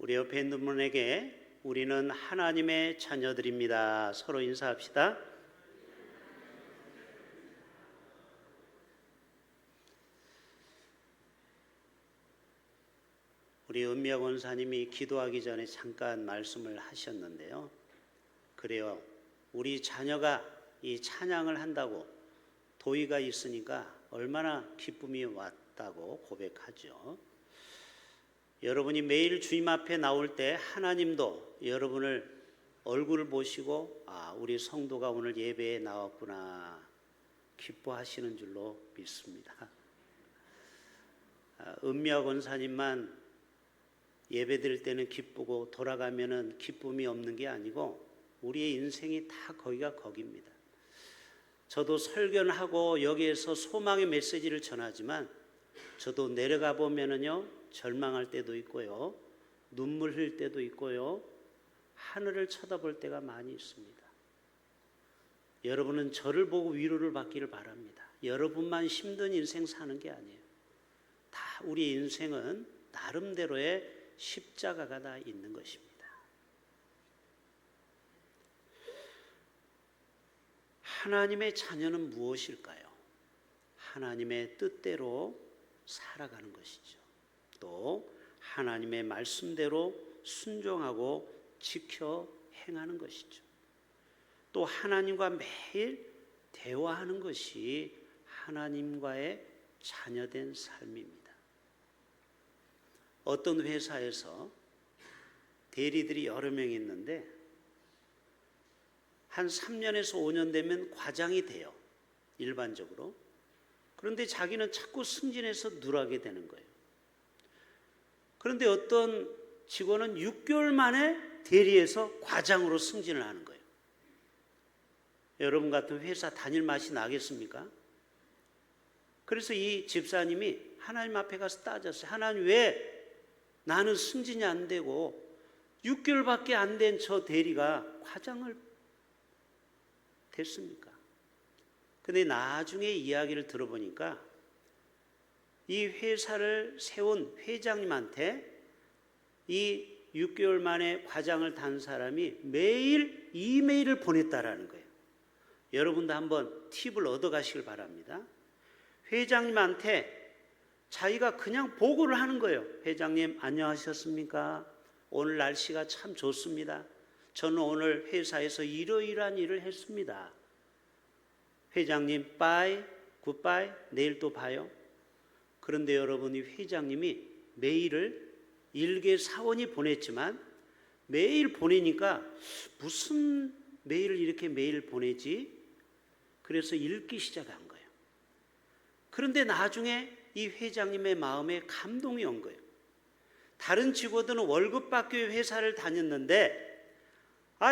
우리 옆에 있는 분에게 우리는 하나님의 자녀들입니다. 서로 인사합시다. 우리 은미아 권사님이 기도하기 전에 잠깐 말씀을 하셨는데요. 그래요. 우리 자녀가 이 찬양을 한다고 도의가 있으니까 얼마나 기쁨이 왔다고 고백하죠. 여러분이 매일 주님 앞에 나올 때 하나님도 여러분을 얼굴을 보시고 우리 성도가 오늘 예배에 나왔구나 기뻐하시는 줄로 믿습니다. 은미아 권사님만 예배 드릴 때는 기쁘고 돌아가면은 기쁨이 없는 게 아니고 우리의 인생이 다 거기가 거기입니다. 저도 설교를 하고 여기에서 소망의 메시지를 전하지만 저도 내려가 보면은요 절망할 때도 있고요 눈물 흘릴 때도 있고요 하늘을 쳐다볼 때가 많이 있습니다. 여러분은 저를 보고 위로를 받기를 바랍니다. 여러분만 힘든 인생 사는 게 아니에요. 다 우리 인생은 나름대로의 십자가가 다 있는 것입니다. 하나님의 자녀는 무엇일까요? 하나님의 뜻대로 살아가는 것이죠. 또 하나님의 말씀대로 순종하고 지켜 행하는 것이죠. 또 하나님과 매일 대화하는 것이 하나님과의 자녀된 삶입니다. 어떤 회사에서 대리들이 여러 명 있는데 한 3년에서 5년 되면 과장이 돼요. 일반적으로. 그런데 자기는 자꾸 승진해서 누락이 되는 거예요. 그런데 어떤 직원은 6개월 만에 대리에서 과장으로 승진을 하는 거예요. 여러분 같은 회사 다닐 맛이 나겠습니까? 그래서 이 집사님이 하나님 앞에 가서 따졌어요. 하나님 왜 나는 승진이 안 되고 6개월밖에 안 된 저 대리가 과장을 됐습니까? 근데 나중에 이야기를 들어보니까 이 회사를 세운 회장님한테 이 6개월 만에 과장을 단 사람이 매일 이메일을 보냈다라는 거예요. 여러분도 한번 팁을 얻어 가시길 바랍니다. 회장님한테 자기가 그냥 보고를 하는 거예요. 회장님 안녕하셨습니까? 오늘 날씨가 참 좋습니다. 저는 오늘 회사에서 이러이러한 일을 했습니다. 회장님 빠이 굿바이 내일 또 봐요. 그런데 여러분이 회장님이 메일을 일개 사원이 보냈지만 매일 보내니까 무슨 메일을 이렇게 매일 보내지? 그래서 읽기 시작한 거예요. 그런데 나중에 이 회장님의 마음에 감동이 온 거예요. 다른 직원들은 월급 받기 위해 회사를 다녔는데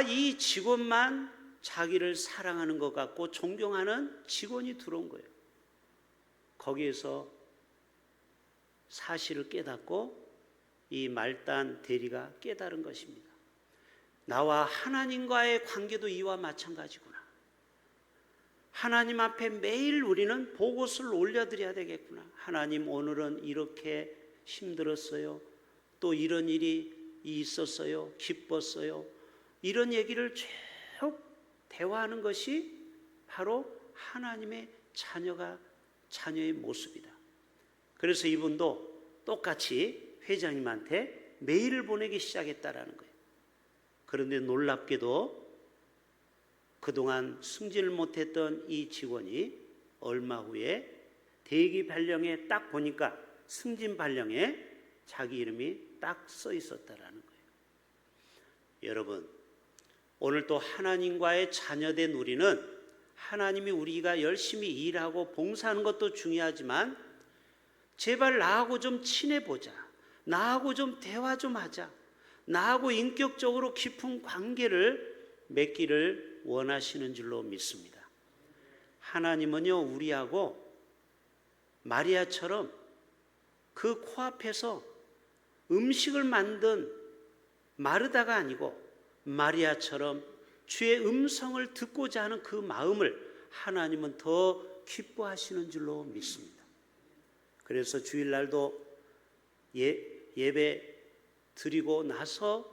이 직원만 자기를 사랑하는 것 같고 존경하는 직원이 들어온 거예요. 거기에서 사실을 깨닫고 이 말단 대리가 깨달은 것입니다. 나와 하나님과의 관계도 이와 마찬가지구나. 하나님 앞에 매일 우리는 보고서를 올려드려야 되겠구나. 하나님 오늘은 이렇게 힘들었어요. 또 이런 일이 있었어요. 기뻤어요. 이런 얘기를 쭉 대화하는 것이 바로 하나님의 자녀의 모습이다. 그래서 이분도 똑같이 회장님한테 메일을 보내기 시작했다라는 거예요. 그런데 놀랍게도 그동안 승진을 못했던 이 직원이 얼마 후에 대기 발령에 딱 보니까 승진 발령에 자기 이름이 딱 써 있었다라는 거예요. 여러분, 오늘 또 하나님과의 자녀된 우리는 하나님이 우리가 열심히 일하고 봉사하는 것도 중요하지만 제발 나하고 좀 친해보자. 나하고 좀 대화 좀 하자. 나하고 인격적으로 깊은 관계를 맺기를 원하시는 줄로 믿습니다. 하나님은요 우리하고 마리아처럼 그 코앞에서 음식을 만든 마르다가 아니고 마리아처럼 주의 음성을 듣고자 하는 그 마음을 하나님은 더 기뻐하시는 줄로 믿습니다. 그래서 주일날도 예배 드리고 나서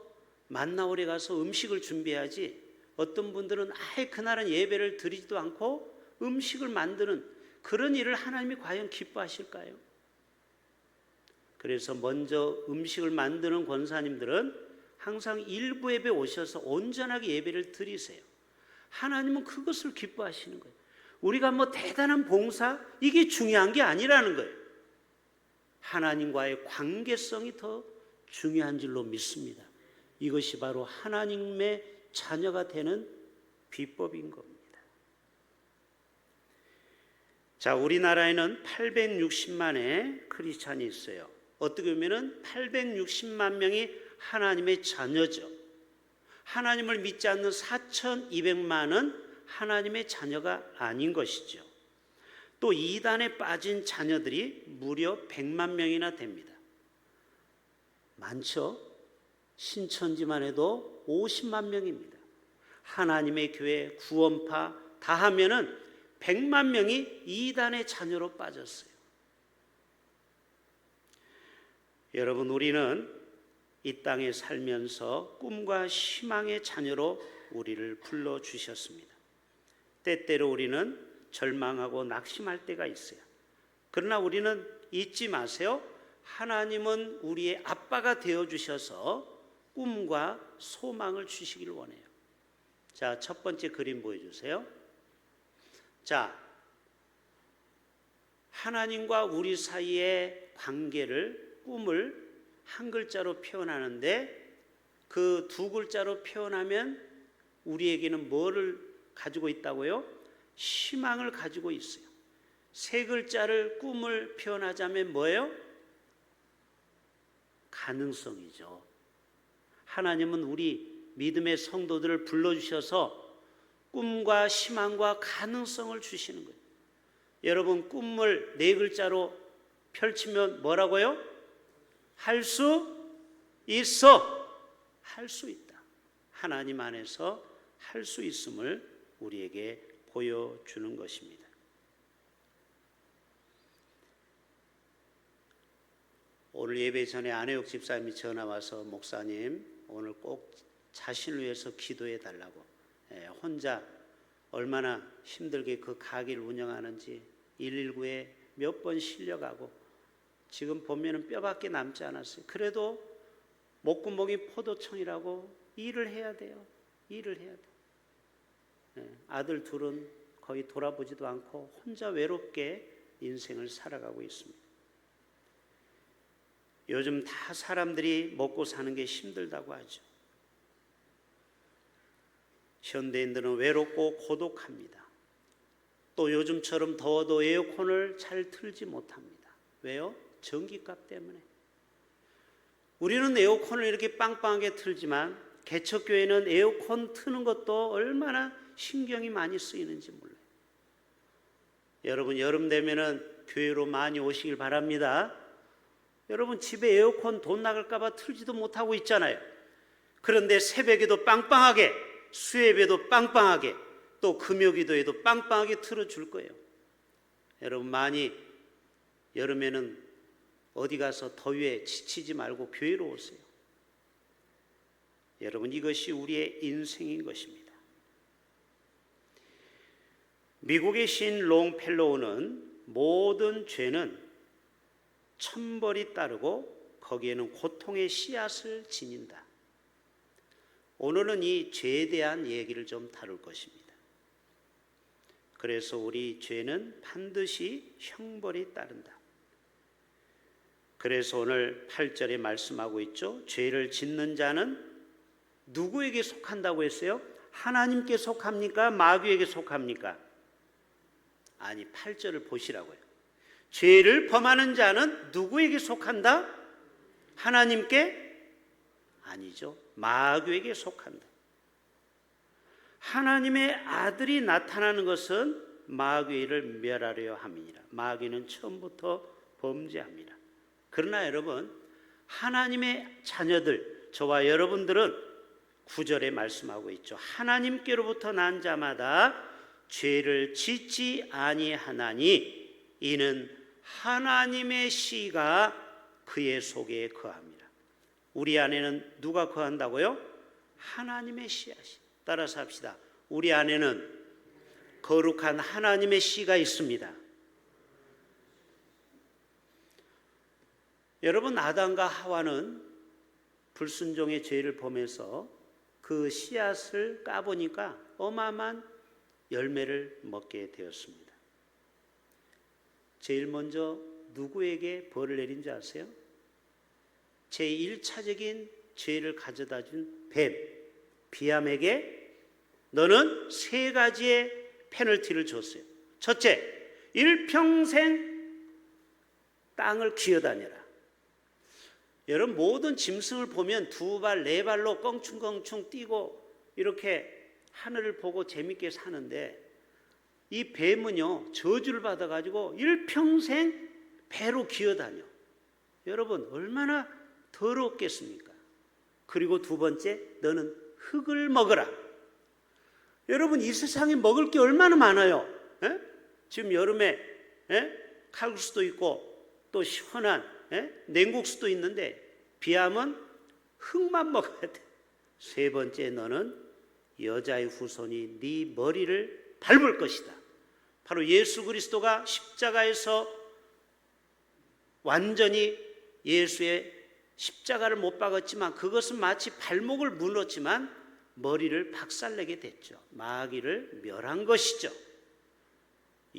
만나홀에 가서 음식을 준비하지, 어떤 분들은 아예 그날은 예배를 드리지도 않고 음식을 만드는 그런 일을 하나님이 과연 기뻐하실까요? 그래서 먼저 음식을 만드는 권사님들은 항상 일부 예배 오셔서 온전하게 예배를 드리세요. 하나님은 그것을 기뻐하시는 거예요. 우리가 뭐 대단한 봉사, 이게 중요한 게 아니라는 거예요. 하나님과의 관계성이 더 중요한 줄로 믿습니다. 이것이 바로 하나님의 자녀가 되는 비법인 겁니다. 자, 우리나라에는 860만의 크리스찬이 있어요. 어떻게 보면 860만 명이 하나님의 자녀죠. 하나님을 믿지 않는 4,200만은 하나님의 자녀가 아닌 것이죠. 또 이단에 빠진 자녀들이 무려 100만 명이나 됩니다. 많죠? 신천지만 해도 50만 명입니다. 하나님의 교회, 구원파 다 하면은 100만 명이 이단의 자녀로 빠졌어요. 여러분, 우리는 이 땅에 살면서 꿈과 희망의 자녀로 우리를 불러주셨습니다. 때때로 우리는 절망하고 낙심할 때가 있어요. 그러나 우리는 잊지 마세요. 하나님은 우리의 아빠가 되어주셔서 꿈과 소망을 주시길 원해요. 자, 첫 번째 그림 보여주세요. 자, 하나님과 우리 사이의 관계를, 꿈을 한 글자로 표현하는데, 그 두 글자로 표현하면 우리에게는 뭐를 가지고 있다고요? 희망을 가지고 있어요. 세 글자를 꿈을 표현하자면 뭐예요? 가능성이죠. 하나님은 우리 믿음의 성도들을 불러주셔서 꿈과 희망과 가능성을 주시는 거예요. 여러분, 꿈을 네 글자로 펼치면 뭐라고요? 할 수 있어. 할 수 있다. 하나님 안에서 할 수 있음을 우리에게 보여주는 것입니다. 오늘 예배 전에 안혜옥 집사님이 전화 와서, 목사님 오늘 꼭 자신을 위해서 기도해 달라고, 혼자 얼마나 힘들게 그 가게를 운영하는지 119에 몇 번 실려가고 지금 보면은 뼈밖에 남지 않았어요. 그래도 목구멍이 포도청이라고 일을 해야 돼요. 일을 해야 돼요. 아들 둘은 거의 돌아보지도 않고 혼자 외롭게 인생을 살아가고 있습니다. 요즘 다 사람들이 먹고 사는 게 힘들다고 하죠. 현대인들은 외롭고 고독합니다. 또 요즘처럼 더워도 에어컨을 잘 틀지 못합니다. 왜요? 전기값 때문에. 우리는 에어컨을 이렇게 빵빵하게 틀지만 개척교회는 에어컨 트는 것도 얼마나 신경이 많이 쓰이는지 몰라요. 여러분, 여름 되면은 교회로 많이 오시길 바랍니다. 여러분, 집에 에어컨 돈 나갈까 봐 틀지도 못하고 있잖아요. 그런데 새벽에도 빵빵하게, 수요예배도 빵빵하게, 또 금요기도에도 빵빵하게 틀어줄 거예요. 여러분, 많이 여름에는 어디 가서 더위에 지치지 말고 교회로 오세요. 여러분, 이것이 우리의 인생인 것입니다. 미국의 시인 롱펠로우는 모든 죄는 천벌이 따르고 거기에는 고통의 씨앗을 지닌다. 오늘은 이 죄에 대한 얘기를 좀 다룰 것입니다. 그래서 우리 죄는 반드시 형벌이 따른다. 그래서 오늘 8절에 말씀하고 있죠. 죄를 짓는 자는 누구에게 속한다고 했어요? 하나님께 속합니까? 마귀에게 속합니까? 아니, 8절을 보시라고요. 죄를 범하는 자는 누구에게 속한다? 하나님께? 아니죠. 마귀에게 속한다. 하나님의 아들이 나타나는 것은 마귀를 멸하려 함이니라. 마귀는 처음부터 범죄합니다. 그러나 여러분, 하나님의 자녀들, 저와 여러분들은 9절에 말씀하고 있죠. 하나님께로부터 난 자마다 죄를 짓지 아니하나니 이는 하나님의 씨가 그의 속에 거합니다. 우리 안에는 누가 거한다고요? 하나님의 씨앗이. 따라서 합시다. 우리 안에는 거룩한 하나님의 씨가 있습니다. 여러분, 아담과 하와는 불순종의 죄를 범해서 그 씨앗을 까보니까 어마어마한 열매를 먹게 되었습니다. 제일 먼저 누구에게 벌을 내린 줄 아세요? 제1차적인 죄를 가져다 준 뱀, 비암에게 너는 3가지의 페널티를 줬어요. 첫째, 일평생 땅을 기어다녀라. 여러분, 모든 짐승을 보면 2발, 4발로 껑충껑충 뛰고 이렇게 하늘을 보고 재밌게 사는데, 이 뱀은요 저주를 받아가지고 일평생 배로 기어다녀. 여러분, 얼마나 더럽겠습니까? 그리고 2번째, 너는 흙을 먹어라. 여러분, 이 세상에 먹을 게 얼마나 많아요. 에? 지금 여름에 칼국수도 있고 또 시원한 냉국수도 있는데, 비암은 흙만 먹어야 돼. 3번째, 너는 여자의 후손이 네 머리를 밟을 것이다. 바로 예수 그리스도가 십자가에서 완전히 예수의 십자가를 못 박았지만 그것은 마치 발목을 물었지만 머리를 박살내게 됐죠. 마귀를 멸한 것이죠.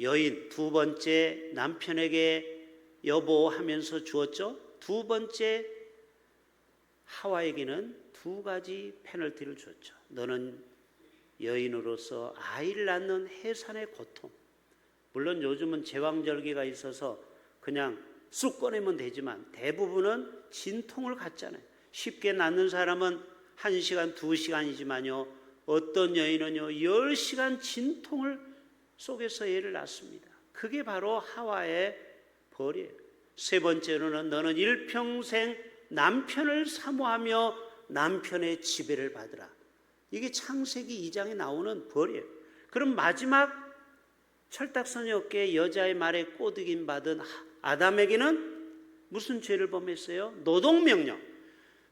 여인 2번째, 남편에게 여보하면서 주었죠. 2번째, 하와에게는 2가지 페널티를 줬죠. 너는 여인으로서 아이를 낳는 해산의 고통. 물론 요즘은 제왕절개가 있어서 그냥 쑥 꺼내면 되지만 대부분은 진통을 갖잖아요. 쉽게 낳는 사람은 1시간, 2시간이지만요, 어떤 여인은요 10시간 진통을 속에서 애를 낳습니다. 그게 바로 하와의 벌이에요. 3번째로는 너는 일평생 남편을 사모하며 남편의 지배를 받으라. 이게 창세기 2장에 나오는 벌이에요. 그럼 마지막 철딱서니 어깨에 여자의 말에 꼬드김 받은 아담에게는 무슨 죄를 범했어요? 노동명령.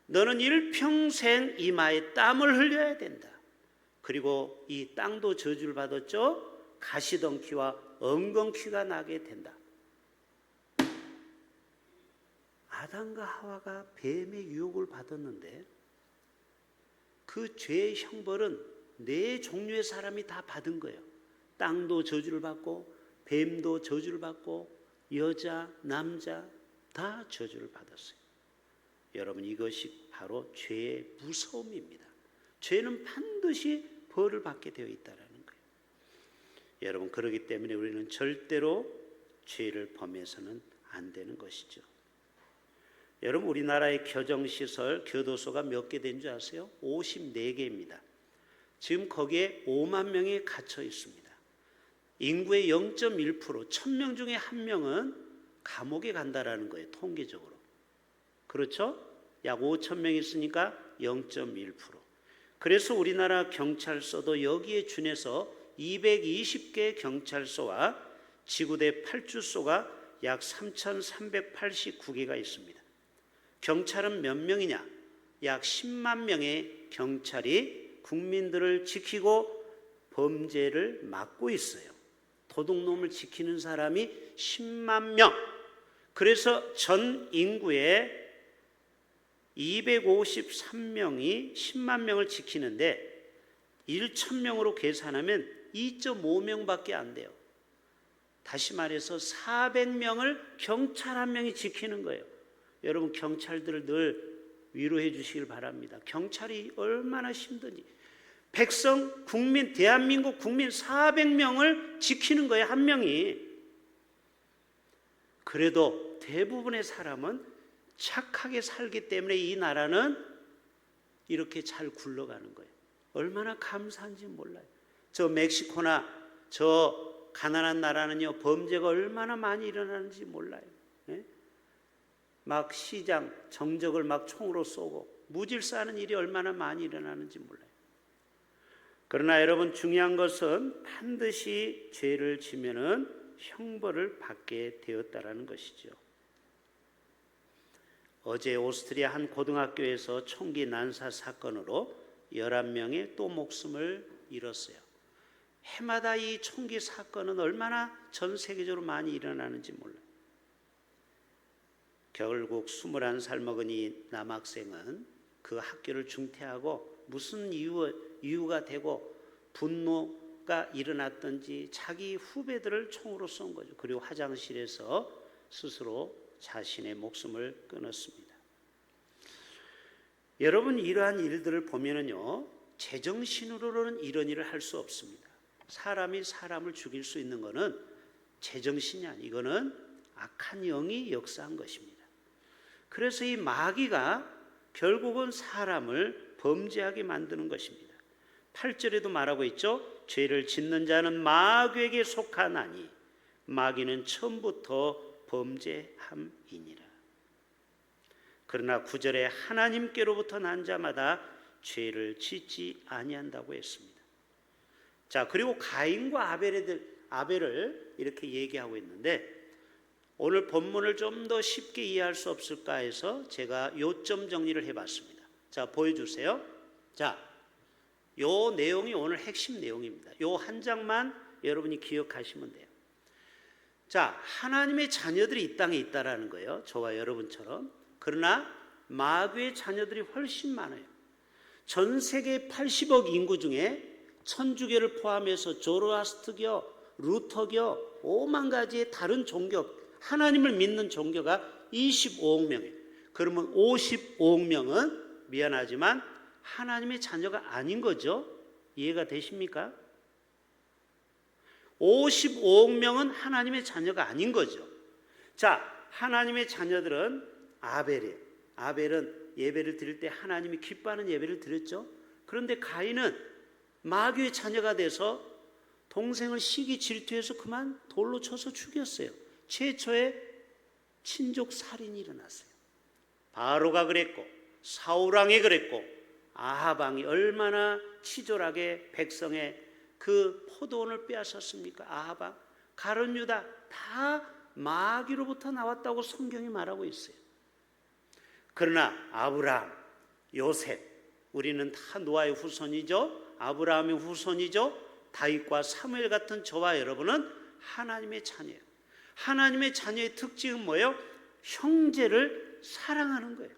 너는 일평생 이마에 땀을 흘려야 된다. 그리고 이 땅도 저주를 받았죠. 가시덩키와 엉겅퀴가 나게 된다. 아담과 하와가 뱀의 유혹을 받았는데 그 죄의 형벌은 4종류의 사람이 다 받은 거예요. 땅도 저주를 받고 뱀도 저주를 받고 여자, 남자 다 저주를 받았어요. 여러분, 이것이 바로 죄의 무서움입니다. 죄는 반드시 벌을 받게 되어 있다는 거예요. 여러분, 그렇기 때문에 우리는 절대로 죄를 범해서는 안 되는 것이죠. 여러분, 우리나라의 교정시설, 교도소가 몇 개 된 줄 아세요? 54개입니다. 지금 거기에 5만 명이 갇혀 있습니다. 인구의 0.1%, 1000명 중에 1명은 감옥에 간다라는 거예요, 통계적으로. 그렇죠? 약 5,000명 있으니까 0.1%. 그래서 우리나라 경찰서도 여기에 준해서 220개 경찰서와 지구대 8주소가 약 3,389개가 있습니다. 경찰은 몇 명이냐? 약 10만 명의 경찰이 국민들을 지키고 범죄를 막고 있어요. 도둑놈을 지키는 사람이 10만 명. 그래서 전 인구의 253명이 10만 명을 지키는데 1,000명으로 계산하면 2.5명밖에 안 돼요. 다시 말해서 400명을 경찰 한 명이 지키는 거예요. 여러분, 경찰들을 늘 위로해 주시길 바랍니다. 경찰이 얼마나 힘든지. 백성, 국민, 대한민국 국민 400명을 지키는 거예요, 한 명이. 그래도 대부분의 사람은 착하게 살기 때문에 이 나라는 이렇게 잘 굴러가는 거예요. 얼마나 감사한지 몰라요. 저 멕시코나 저 가난한 나라는요, 범죄가 얼마나 많이 일어나는지 몰라요. 예? 막 시장, 정적을 막 총으로 쏘고 무질서하는 일이 얼마나 많이 일어나는지 몰라요. 그러나 여러분, 중요한 것은 반드시 죄를 지면은 형벌을 받게 되었다라는 것이죠. 어제 오스트리아 한 고등학교에서 총기 난사 사건으로 11명의 또 목숨을 잃었어요. 해마다 이 총기 사건은 얼마나 전 세계적으로 많이 일어나는지 몰라요. 결국 21살 먹은 이 남학생은 그 학교를 중퇴하고 무슨 이유가 되고 분노가 일어났던지 자기 후배들을 총으로 쏜 거죠. 그리고 화장실에서 스스로 자신의 목숨을 끊었습니다. 여러분, 이러한 일들을 보면은요, 제정신으로는 이런 일을 할 수 없습니다. 사람이 사람을 죽일 수 있는 것은 제정신이 아니고 이거는 악한 영이 역사한 것입니다. 그래서 이 마귀가 결국은 사람을 범죄하게 만드는 것입니다. 8절에도 말하고 있죠. 죄를 짓는 자는 마귀에게 속하나니 마귀는 처음부터 범죄함이니라. 그러나 9절에 하나님께로부터 난 자마다 죄를 짓지 아니한다고 했습니다. 자, 그리고 가인과 아벨을 이렇게 얘기하고 있는데, 오늘 본문을 좀 더 쉽게 이해할 수 없을까 해서 제가 요점 정리를 해봤습니다. 자, 보여주세요. 자, 요 내용이 오늘 핵심 내용입니다. 요 한 장만 여러분이 기억하시면 돼요. 자, 하나님의 자녀들이 이 땅에 있다라는 거예요. 저와 여러분처럼. 그러나 마귀의 자녀들이 훨씬 많아요. 전 세계 80억 인구 중에 천주교를 포함해서 조로아스트교, 루터교, 5만 가지의 다른 종교, 하나님을 믿는 종교가 25억 명이에요. 그러면 55억 명은 미안하지만 하나님의 자녀가 아닌 거죠. 이해가 되십니까? 55억 명은 하나님의 자녀가 아닌 거죠. 자, 하나님의 자녀들은 아벨이에요. 아벨은 예배를 드릴 때 하나님이 기뻐하는 예배를 드렸죠. 그런데 가인은 마귀의 자녀가 돼서 동생을 시기 질투해서 그만 돌로 쳐서 죽였어요. 최초의 친족 살인이 일어났어요. 바로가 그랬고 사울왕이 그랬고 아합왕이 얼마나 치졸하게 백성의 그 포도원을 빼앗았습니까? 아합왕, 가룟 유다 다 마귀로부터 나왔다고 성경이 말하고 있어요. 그러나 아브라함, 요셉, 우리는 다 노아의 후손이죠. 아브라함의 후손이죠. 다윗과 사무엘 같은 저와 여러분은 하나님의 자녀예요. 하나님의 자녀의 특징은 뭐예요? 형제를 사랑하는 거예요.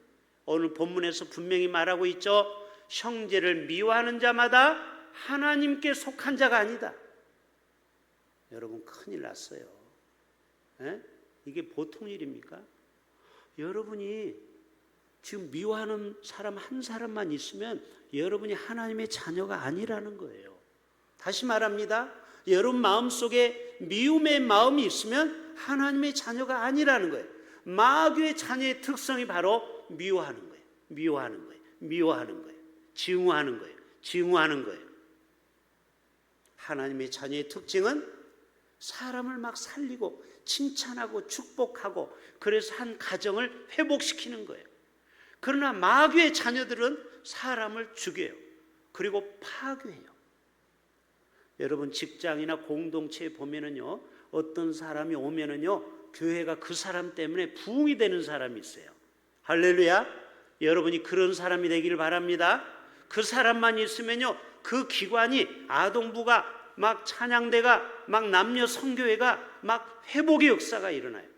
오늘 본문에서 분명히 말하고 있죠. 형제를 미워하는 자마다 하나님께 속한 자가 아니다. 여러분, 큰일 났어요. 에? 이게 보통 일입니까? 여러분이 지금 미워하는 사람 한 사람만 있으면 여러분이 하나님의 자녀가 아니라는 거예요. 다시 말합니다. 여러분 마음속에 미움의 마음이 있으면 하나님의 자녀가 아니라는 거예요. 마귀의 자녀의 특성이 바로 미워하는 거예요. 미워하는 거예요. 미워하는 거예요. 증오하는 거예요. 증오하는 거예요. 하나님의 자녀의 특징은 사람을 막 살리고 칭찬하고 축복하고 그래서 한 가정을 회복시키는 거예요. 그러나 마귀의 자녀들은 사람을 죽여요. 그리고 파괴해요. 여러분 직장이나 공동체에 보면은요, 어떤 사람이 오면은요, 교회가 그 사람 때문에 부흥이 되는 사람이 있어요. 할렐루야. 여러분이 그런 사람이 되기를 바랍니다. 그 사람만 있으면요, 그 기관이 아동부가 막 찬양대가 막 남녀 성교회가 막 회복의 역사가 일어나요.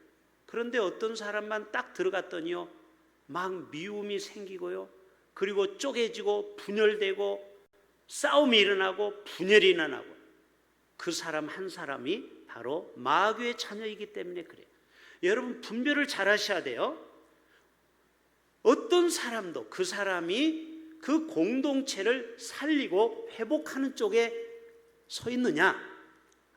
그런데 어떤 사람만 딱 들어갔더니요, 막 미움이 생기고요, 그리고 쪼개지고 분열되고 싸움이 일어나고 분열이 일어나고, 그 사람 한 사람이 바로 마귀의 자녀이기 때문에 그래요. 여러분 분별을 잘 하셔야 돼요. 어떤 사람도 그 사람이 그 공동체를 살리고 회복하는 쪽에 서 있느냐,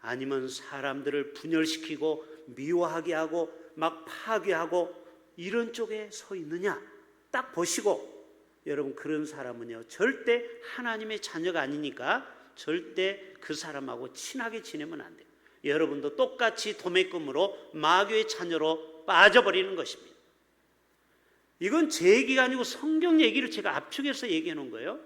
아니면 사람들을 분열시키고 미워하게 하고 막 파괴하고 이런 쪽에 서 있느냐 딱 보시고, 여러분 그런 사람은요 절대 하나님의 자녀가 아니니까 절대 그 사람하고 친하게 지내면 안 돼요. 여러분도 똑같이 도매금으로 마귀의 자녀로 빠져버리는 것입니다. 이건 제 얘기가 아니고 성경 얘기를 제가 압축해서 얘기해 놓은 거예요.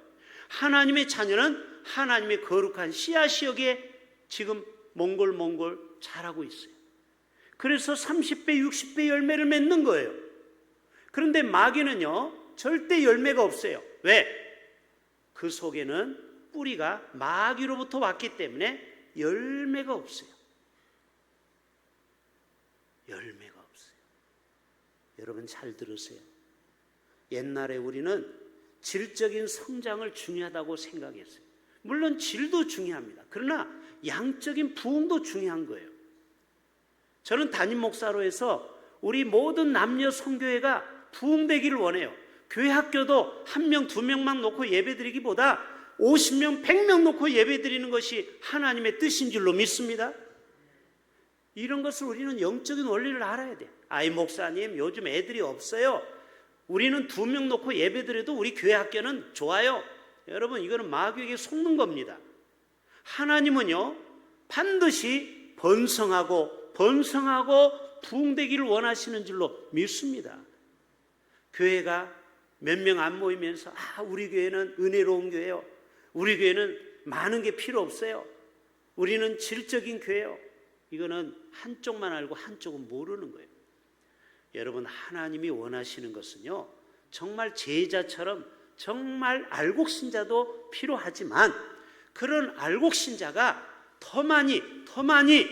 하나님의 자녀는 하나님의 거룩한 씨앗이 여기에 지금 몽골 자라고 있어요. 그래서 30배 60배 열매를 맺는 거예요. 그런데 마귀는요, 절대 열매가 없어요. 왜? 그 속에는 뿌리가 마귀로부터 왔기 때문에 열매가 없어요. 열매가 없어요. 여러분 잘 들으세요. 옛날에 우리는 질적인 성장을 중요하다고 생각했어요. 물론 질도 중요합니다. 그러나 양적인 부흥도 중요한 거예요. 저는 담임 목사로 해서 우리 모든 남녀 성교회가 부흥되기를 원해요. 교회 학교도 1명, 2명만 놓고 예배드리기보다 50명, 100명 놓고 예배드리는 것이 하나님의 뜻인 줄로 믿습니다. 이런 것을 우리는 영적인 원리를 알아야 돼요. 아이 목사님, 요즘 애들이 없어요. 우리는 2명 놓고 예배드려도 우리 교회 학교는 좋아요. 여러분, 이거는 마귀에게 속는 겁니다. 하나님은요, 반드시 번성하고 부흥되기를 원하시는 줄로 믿습니다. 교회가 몇 명 안 모이면서 우리 교회는 은혜로운 교회요, 우리 교회는 많은 게 필요 없어요, 우리는 질적인 교회요, 이거는 한쪽만 알고 한쪽은 모르는 거예요. 여러분, 하나님이 원하시는 것은요, 정말 제자처럼 정말 알곡신자도 필요하지만 그런 알곡신자가 더 많이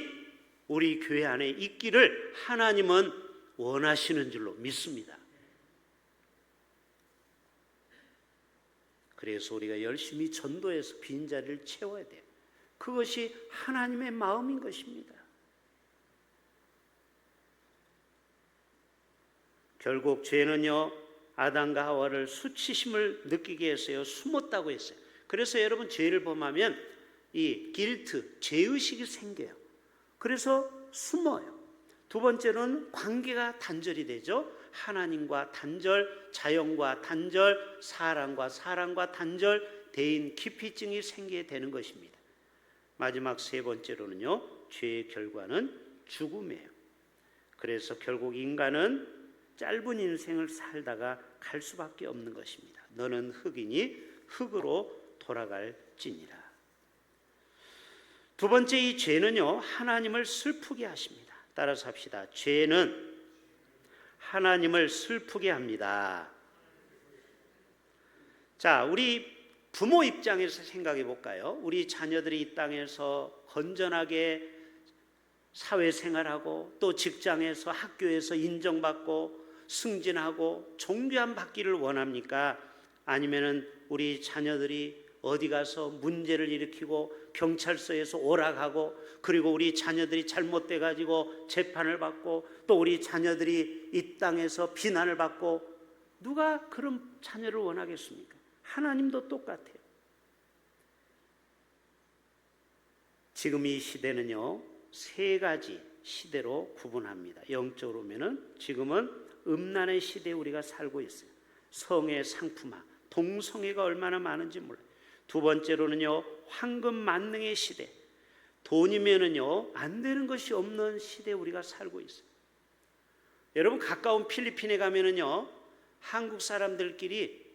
우리 교회 안에 있기를 하나님은 원하시는 줄로 믿습니다. 그래서 우리가 열심히 전도해서 빈자리를 채워야 돼요. 그것이 하나님의 마음인 것입니다. 결국 죄는요, 아담과 하와를 수치심을 느끼게 했어요. 숨었다고 했어요. 그래서 여러분, 죄를 범하면 이 길트, 죄의식이 생겨요. 그래서 숨어요. 두 번째로는 관계가 단절이 되죠. 하나님과 단절, 자연과 단절, 사람과 단절, 대인 기피증이 생기게 되는 것입니다. 마지막 세 번째로는요, 죄의 결과는 죽음이에요. 그래서 결국 인간은 짧은 인생을 살다가 갈 수밖에 없는 것입니다. 너는 흙이니 흙으로 돌아갈지니라. 두 번째, 이 죄는요, 하나님을 슬프게 하십니다. 따라서 합시다. 죄는 하나님을 슬프게 합니다. 자, 우리 부모 입장에서 생각해 볼까요? 우리 자녀들이 이 땅에서 건전하게 사회생활하고 또 직장에서 학교에서 인정받고 승진하고 존귀함 받기를 원합니까? 아니면은 우리 자녀들이 어디 가서 문제를 일으키고 경찰서에서 오락하고 그리고 우리 자녀들이 잘못돼 가지고 재판을 받고 또 우리 자녀들이 이 땅에서 비난을 받고, 누가 그런 자녀를 원하겠습니까? 하나님도 똑같아요. 지금 이 시대는요, 세 가지 시대로 구분합니다. 영적으로 보면은 지금은 음란의 시대에 우리가 살고 있어요. 성의 상품화, 동성애가 얼마나 많은지 몰라요. 두 번째로는요, 황금 만능의 시대, 돈이면은요 안 되는 것이 없는 시대에 우리가 살고 있어요. 여러분, 가까운 필리핀에 가면은요, 한국 사람들끼리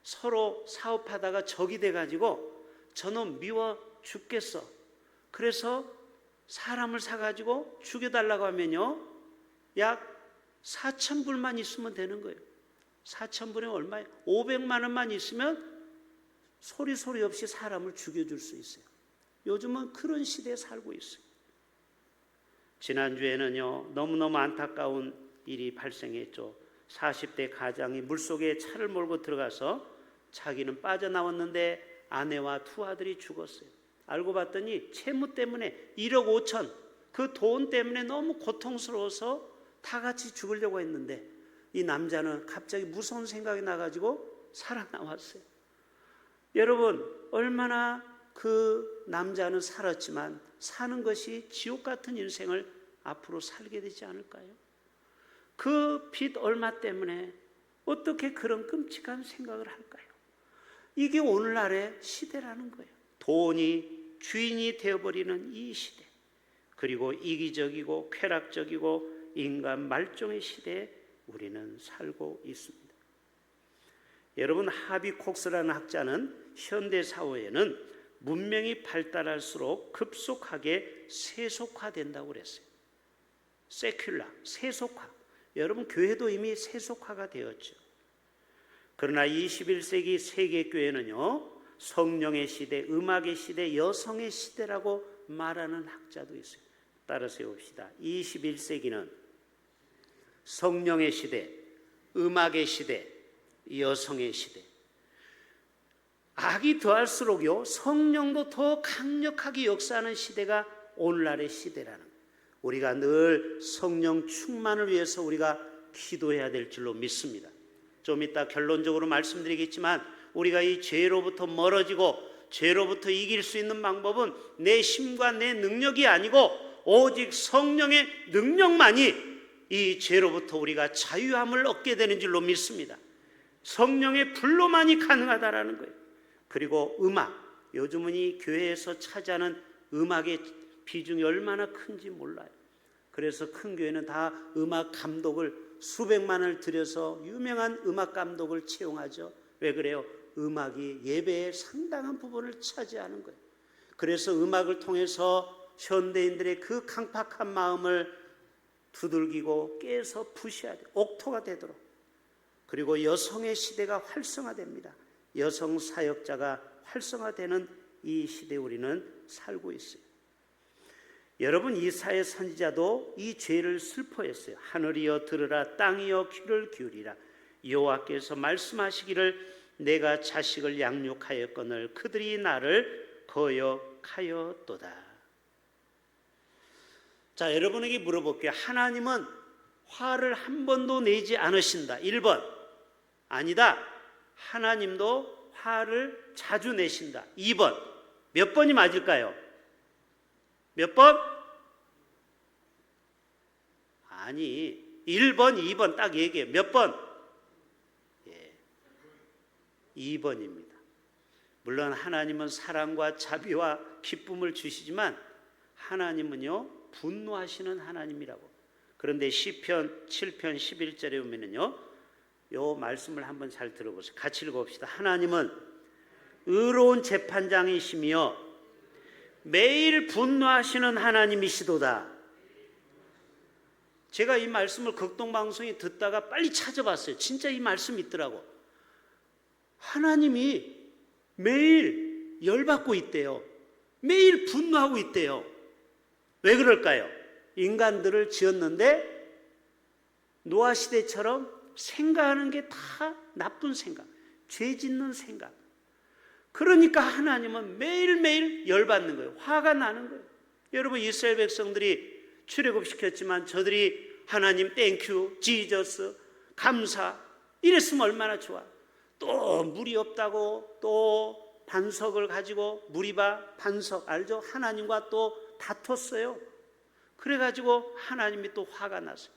서로 사업하다가 적이 돼가지고 저놈 미워 죽겠어, 그래서 사람을 사가지고 죽여달라고 하면요, 약 4,000불만 있으면 되는 거예요. 4,000불이 얼마예요? 500만 원만 있으면 소리 없이 사람을 죽여줄 수 있어요. 요즘은 그런 시대에 살고 있어요. 지난주에는요, 너무너무 안타까운 일이 발생했죠. 40대 가장이 물속에 차를 몰고 들어가서 자기는 빠져나왔는데 아내와 두 아들이 죽었어요. 알고 봤더니 채무 때문에 1억 5천, 그 돈 때문에 너무 고통스러워서 다 같이 죽으려고 했는데 이 남자는 갑자기 무서운 생각이 나가지고 살아나왔어요. 여러분, 얼마나 그 남자는 살았지만 사는 것이 지옥 같은 인생을 앞으로 살게 되지 않을까요? 그 빚 얼마 때문에 어떻게 그런 끔찍한 생각을 할까요? 이게 오늘날의 시대라는 거예요. 돈이 주인이 되어버리는 이 시대, 그리고 이기적이고 쾌락적이고 인간 말종의 시대에 우리는 살고 있습니다. 여러분, 하비 콕스라는 학자는 현대 사회에는 문명이 발달할수록 급속하게 세속화된다고 그랬어요. 세큘라, 세속화. 여러분 교회도 이미 세속화가 되었죠. 그러나 21세기 세계교회는요, 성령의 시대, 음악의 시대, 여성의 시대라고 말하는 학자도 있어요. 따라서 해봅시다. 21세기는 성령의 시대, 음악의 시대, 여성의 시대. 악이 더할수록요, 성령도 더 강력하게 역사하는 시대가 오늘날의 시대라는 거예요. 우리가 늘 성령 충만을 위해서 우리가 기도해야 될 줄로 믿습니다. 좀 이따 결론적으로 말씀드리겠지만 우리가 이 죄로부터 멀어지고 죄로부터 이길 수 있는 방법은 내 힘과 내 능력이 아니고 오직 성령의 능력만이 이 죄로부터 우리가 자유함을 얻게 되는 줄로 믿습니다. 성령의 불로만이 가능하다라는 거예요. 그리고 음악, 요즘은 이 교회에서 차지하는 음악의 비중이 얼마나 큰지 몰라요. 그래서 큰 교회는 다 음악 감독을 수백만 원을 들여서 유명한 음악 감독을 채용하죠. 왜 그래요? 음악이 예배의 상당한 부분을 차지하는 거예요. 그래서 음악을 통해서 현대인들의 그 강팍한 마음을 두들기고 깨서 부셔야 돼요. 옥토가 되도록. 그리고 여성의 시대가 활성화됩니다. 여성 사역자가 활성화되는 이 시대에 우리는 살고 있어요. 여러분, 이사야 선지자도 이 죄를 슬퍼했어요. 하늘이여 들으라, 땅이여 귀를 기울이라. 여호와께서 말씀하시기를 내가 자식을 양육하였거늘 그들이 나를 거역하였도다. 자, 여러분에게 물어볼게요. 하나님은 화를 한 번도 내지 않으신다. 1번. 아니다. 하나님도 화를 자주 내신다. 2번. 몇 번이 맞을까요? 몇 번? 아니, 1번, 2번 딱 얘기해요. 몇 번? 2번입니다. 물론 하나님은 사랑과 자비와 기쁨을 주시지만 하나님은요, 분노하시는 하나님이라고. 그런데 시편 7편 11절에 보면은요, 요 말씀을 한번 잘 들어보세요. 같이 읽어봅시다. 하나님은 의로운 재판장이시며 매일 분노하시는 하나님이시도다. 제가 이 말씀을 극동방송에 듣다가 빨리 찾아봤어요. 진짜 이 말씀이 있더라고. 하나님이 매일 열받고 있대요. 매일 분노하고 있대요. 왜 그럴까요? 인간들을 지었는데 노아 시대처럼 생각하는 게 다 나쁜 생각, 죄 짓는 생각. 그러니까 하나님은 매일매일 열받는 거예요. 화가 나는 거예요. 여러분, 이스라엘 백성들이 출애굽시켰지만 저들이 하나님 땡큐, 지저스, 감사 이랬으면 얼마나 좋아. 또 물이 없다고 또 반석을 가지고 무리바 반석 알죠? 하나님과 또 다퉜어요. 그래가지고 하나님이 또 화가 났어요.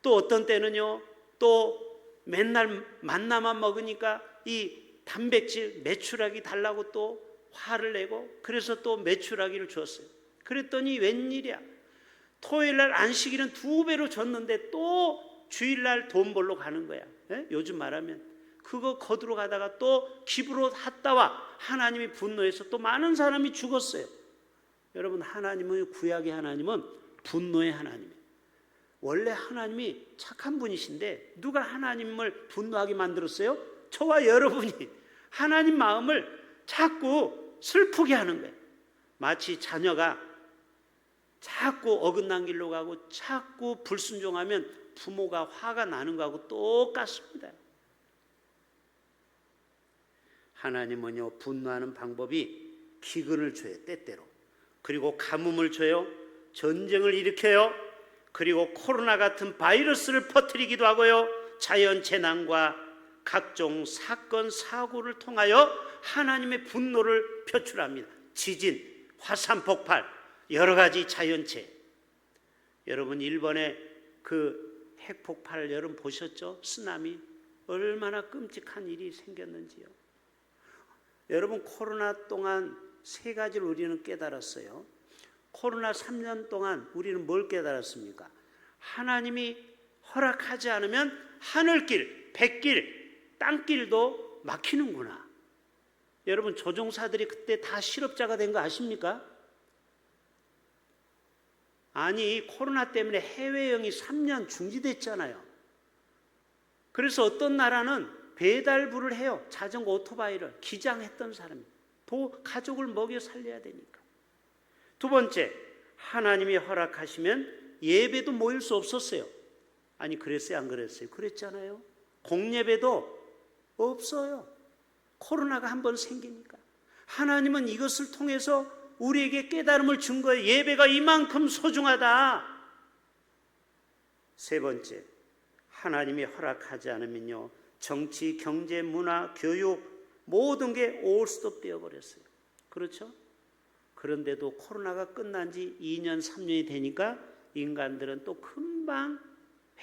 또 어떤 때는요, 또 맨날 만나만 먹으니까 이 단백질 메추라기 달라고 또 화를 내고 그래서 또 메추라기를 줬어요. 그랬더니 웬일이야, 토요일날 안식일은 2배로 줬는데 또 주일날 돈 벌러 가는 거야. 요즘 말하면 그거 거두러 가다가 또 기부로 갔다와 하나님이 분노해서 또 많은 사람이 죽었어요. 여러분, 하나님은, 구약의 하나님은 분노의 하나님이에요. 원래 하나님이 착한 분이신데 누가 하나님을 분노하게 만들었어요? 저와 여러분이 하나님 마음을 자꾸 슬프게 하는 거예요. 마치 자녀가 자꾸 어긋난 길로 가고 자꾸 불순종하면 부모가 화가 나는 거하고 똑같습니다. 하나님은요, 분노하는 방법이 기근을 줘요. 때때로. 그리고 가뭄을 줘요. 전쟁을 일으켜요. 그리고 코로나 같은 바이러스를 퍼뜨리기도 하고요. 자연재난과 각종 사건 사고를 통하여 하나님의 분노를 표출합니다. 지진, 화산 폭발, 여러 가지 자연재해. 여러분, 일본의 그 핵폭발 여러분 보셨죠? 쓰나미. 얼마나 끔찍한 일이 생겼는지요. 여러분, 코로나 동안 3가지를 우리는 깨달았어요. 코로나 3년 동안 우리는 뭘 깨달았습니까? 하나님이 허락하지 않으면 하늘길, 백길, 땅길도 막히는구나. 여러분, 조종사들이 그때 다 실업자가 된 거 아십니까? 아니, 코로나 때문에 해외여행이 3년 중지됐잖아요. 그래서 어떤 나라는 배달부를 해요. 자전거 오토바이를 기장했던 사람이. 가족을 먹여 살려야 되니까. 두 번째, 하나님이 허락하시면 예배도 모일 수 없었어요. 아니, 그랬어요, 안 그랬어요? 그랬잖아요. 공예배도 없어요. 코로나가 한번 생기니까. 하나님은 이것을 통해서 우리에게 깨달음을 준 거예요. 예배가 이만큼 소중하다. 세 번째, 하나님이 허락하지 않으면요, 정치, 경제, 문화, 교육 모든 게 올스톱 되어버렸어요. 그렇죠? 그런데도 코로나가 끝난 지 2년, 3년이 되니까 인간들은 또 금방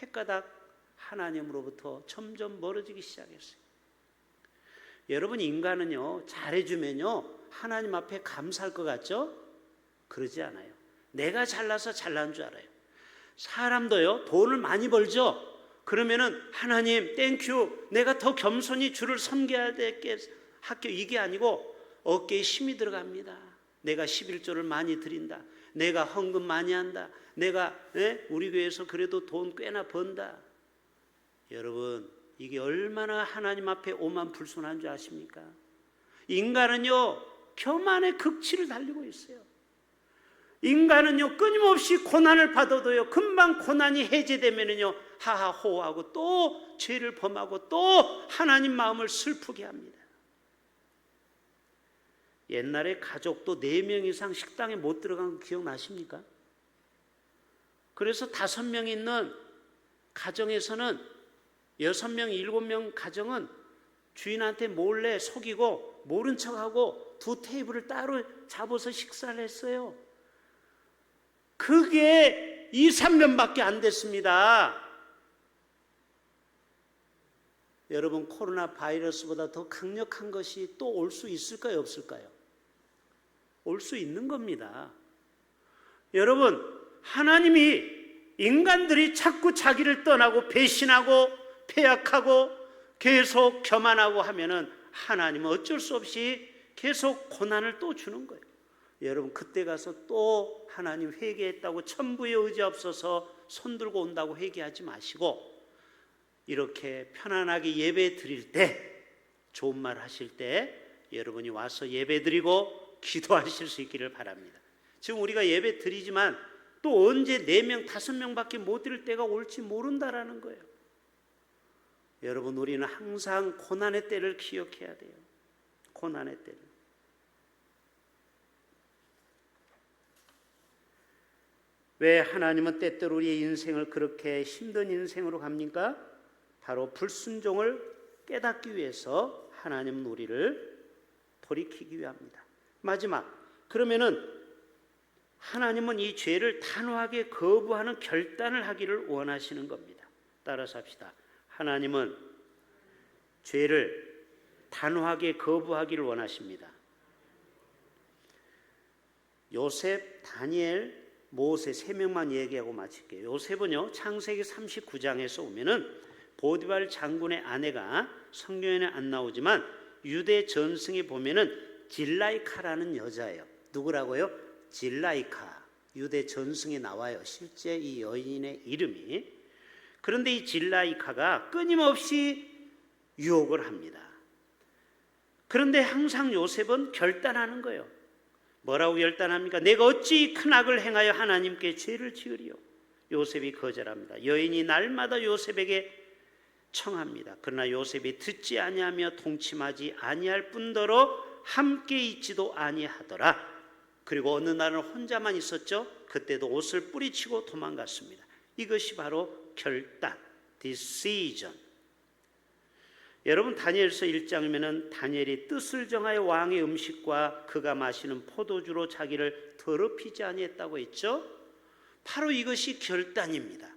획가닥 하나님으로부터 점점 멀어지기 시작했어요. 여러분, 인간은요, 잘해주면요 하나님 앞에 감사할 것 같죠? 그러지 않아요. 내가 잘나서 잘난 줄 알아요. 사람도요, 돈을 많이 벌죠? 그러면은 하나님 땡큐, 내가 더 겸손히 주를 섬겨야 되겠 학교, 이게 아니고 어깨에 힘이 들어갑니다. 내가 11조를 많이 드린다, 내가 헌금 많이 한다, 내가 우리 교회에서 그래도 돈 꽤나 번다. 여러분, 이게 얼마나 하나님 앞에 오만불손한 줄 아십니까? 인간은요, 교만의 극치를 달리고 있어요. 인간은요, 끊임없이 고난을 받아도요, 금방 고난이 해제되면은요, 하하호하고 또 죄를 범하고 또 하나님 마음을 슬프게 합니다. 옛날에 가족도 4명 이상 식당에 못 들어간 거 기억나십니까? 그래서 5명 있는 가정에서는 6명, 7명 가정은 주인한테 몰래 속이고 모른 척하고 2 테이블을 따로 잡아서 식사를 했어요. 그게 2, 3년밖에 안 됐습니다. 여러분, 코로나 바이러스보다 더 강력한 것이 또 올 수 있을까요, 없을까요? 올 수 있는 겁니다. 여러분, 하나님이 인간들이 자꾸 자기를 떠나고 배신하고 패약하고 계속 교만하고 하면은 하나님은 어쩔 수 없이 계속 고난을 또 주는 거예요. 여러분, 그때 가서 또 하나님 회개했다고 천부에 의지 없어서 손들고 온다고 회개하지 마시고, 이렇게 편안하게 예배 드릴 때, 좋은 말 하실 때 여러분이 와서 예배 드리고 기도하실 수 있기를 바랍니다. 지금 우리가 예배 드리지만 또 언제 4명, 5명밖에 못 드릴 때가 올지 모른다라는 거예요. 여러분, 우리는 항상 고난의 때를 기억해야 돼요. 고난의 때를. 왜 하나님은 때때로 우리의 인생을 그렇게 힘든 인생으로 갑니까? 바로 불순종을 깨닫기 위해서 하나님은 우리를 돌이키기 위함입니다. 마지막, 그러면은 하나님은 이 죄를 단호하게 거부하는 결단을 하기를 원하시는 겁니다. 따라서 합시다. 하나님은 죄를 단호하게 거부하기를 원하십니다. 요셉, 다니엘, 모세 3명만 얘기하고 마칠게요. 요셉은요, 창세기 39장에서 오면은 보디발 장군의 아내가 성경에는 안 나오지만 유대 전승에 보면은 질라이카라는 여자예요. 누구라고요? 질라이카. 유대 전승에 나와요. 실제 이 여인의 이름이. 그런데 이 질라이카가 끊임없이 유혹을 합니다. 그런데 항상 요셉은 결단하는 거예요. 뭐라고 결단합니까? 내가 어찌 큰 악을 행하여 하나님께 죄를 지으리요? 요셉이 거절합니다. 여인이 날마다 요셉에게 청합니다. 그러나 요셉이 듣지 아니하며 동침하지 아니할 뿐더러 함께 있지도 아니하더라. 그리고 어느 날은 혼자만 있었죠. 그때도 옷을 뿌리치고 도망갔습니다. 이것이 바로 결단, decision. 여러분, 다니엘서 1장이면은 다니엘이 뜻을 정하여 왕의 음식과 그가 마시는 포도주로 자기를 더럽히지 아니했다고 했죠. 바로 이것이 결단입니다.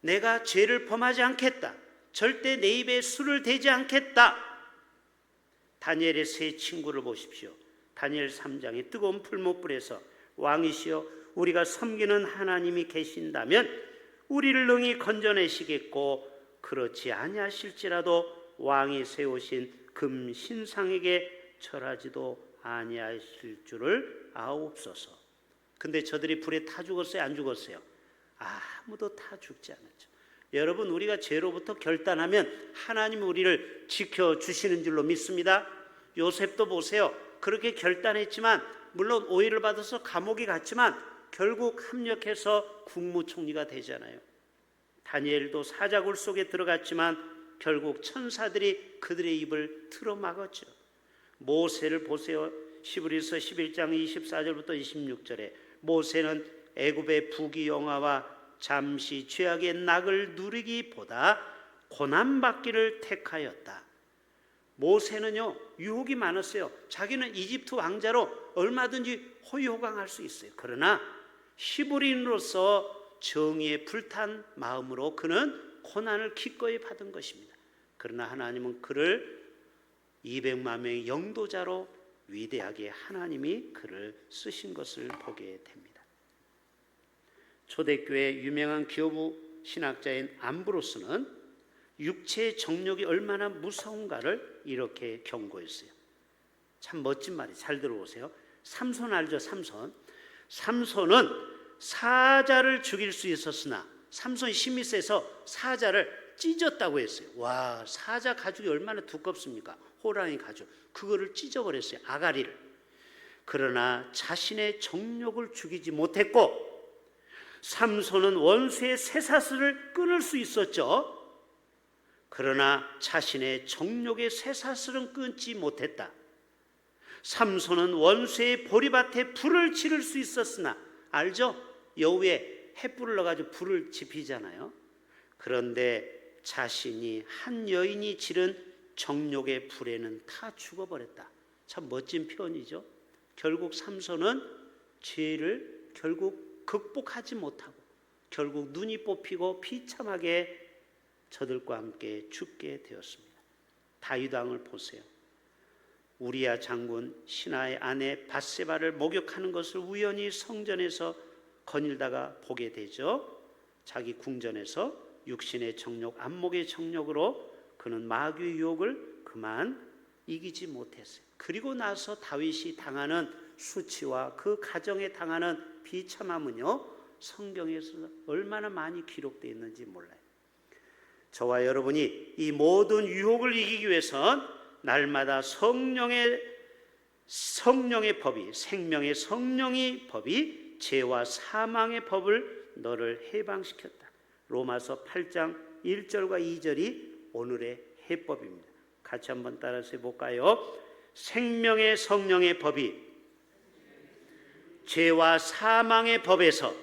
내가 죄를 범하지 않겠다. 절대 내 입에 술을 대지 않겠다. 다니엘의 3 친구를 보십시오. 다니엘 3장에 뜨거운 풀못불에서 왕이시여, 우리가 섬기는 하나님이 계신다면 우리를 능히 건져내시겠고, 그렇지 아니하실지라도 왕이 세우신 금 신상에게 절하지도 아니하실 줄을 아옵소서. 근데 저들이 불에 타 죽었어요? 안 죽었어요? 아무도 타 죽지 않았죠. 여러분, 우리가 죄로부터 결단하면 하나님이 우리를 지켜주시는 줄로 믿습니다. 요셉도 보세요. 그렇게 결단했지만, 물론 오해를 받아서 감옥에 갔지만 결국 합력해서 국무총리가 되잖아요. 다니엘도 사자굴 속에 들어갔지만 결국 천사들이 그들의 입을 틀어막았죠. 모세를 보세요. 히브리서 11장 24절부터 26절에 모세는 애굽의 부귀영화와 잠시 죄악의 낙을 누리기보다 고난받기를 택하였다. 모세는요, 유혹이 많았어요. 자기는 이집트 왕자로 얼마든지 호의호강할 수 있어요. 그러나 히브리인으로서 정의에 불탄 마음으로 그는 고난을 기꺼이 받은 것입니다. 그러나 하나님은 그를 200만 명의 영도자로 위대하게 하나님이 그를 쓰신 것을 보게 됩니다. 초대교회 유명한 기어부 신학자인 암브로스는 육체의 정욕이 얼마나 무서운가를 이렇게 경고했어요. 참 멋진 말이, 잘 들어보세요. 삼손 알죠? 삼손은 사자를 죽일 수 있었으나 삼손이 힘이 세서 사자를 찢었다고 했어요. 와, 사자 가죽이 얼마나 두껍습니까? 호랑이 가죽, 그거를 찢어버렸어요, 아가리를. 그러나 자신의 정욕을 죽이지 못했고, 삼손은 원수의 쇠사슬을 끊을 수 있었죠. 그러나 자신의 정욕의 쇠사슬은 끊지 못했다. 삼손은 원수의 보리밭에 불을 지를 수 있었으나, 알죠? 여우에 햇불을 넣어가지고 불을 지피잖아요. 그런데 자신이 한 여인이 지른 정욕의 불에는 타 죽어버렸다. 참 멋진 표현이죠. 결국 삼손은 죄를 결국 극복하지 못하고 결국 눈이 뽑히고 비참하게 저들과 함께 죽게 되었습니다. 다윗 왕을 보세요. 우리야 장군 신하의 아내 밧세바를 목욕하는 것을 우연히 성전에서 거닐다가 보게 되죠. 자기 궁전에서 육신의 정욕, 안목의 정욕으로 그는 마귀의 유혹을 그만 이기지 못했어요. 그리고 나서 다윗이 당하는 수치와 그 가정에 당하는 비참함은요, 성경에서 얼마나 많이 기록되어 있는지 몰라요. 저와 여러분이 이 모든 유혹을 이기기 위해선 날마다 성령의 법이, 생명의 성령의 법이 죄와 사망의 법을 너를 해방시켰다. 로마서 8장 1절과 2절이 오늘의 해법입니다. 같이 한번 따라서 해볼까요? 생명의 성령의 법이 죄와 사망의 법에서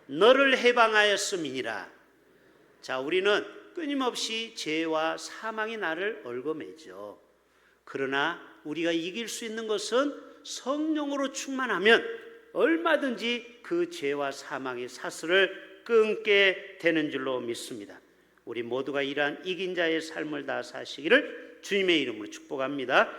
너를 해방하였음이니라. 자, 우리는 끊임없이 죄와 사망이 나를 얽어매죠. 그러나 우리가 이길 수 있는 것은 성령으로 충만하면 얼마든지 그 죄와 사망의 사슬을 끊게 되는 줄로 믿습니다. 우리 모두가 이러한 이긴 자의 삶을 다 사시기를 주님의 이름으로 축복합니다.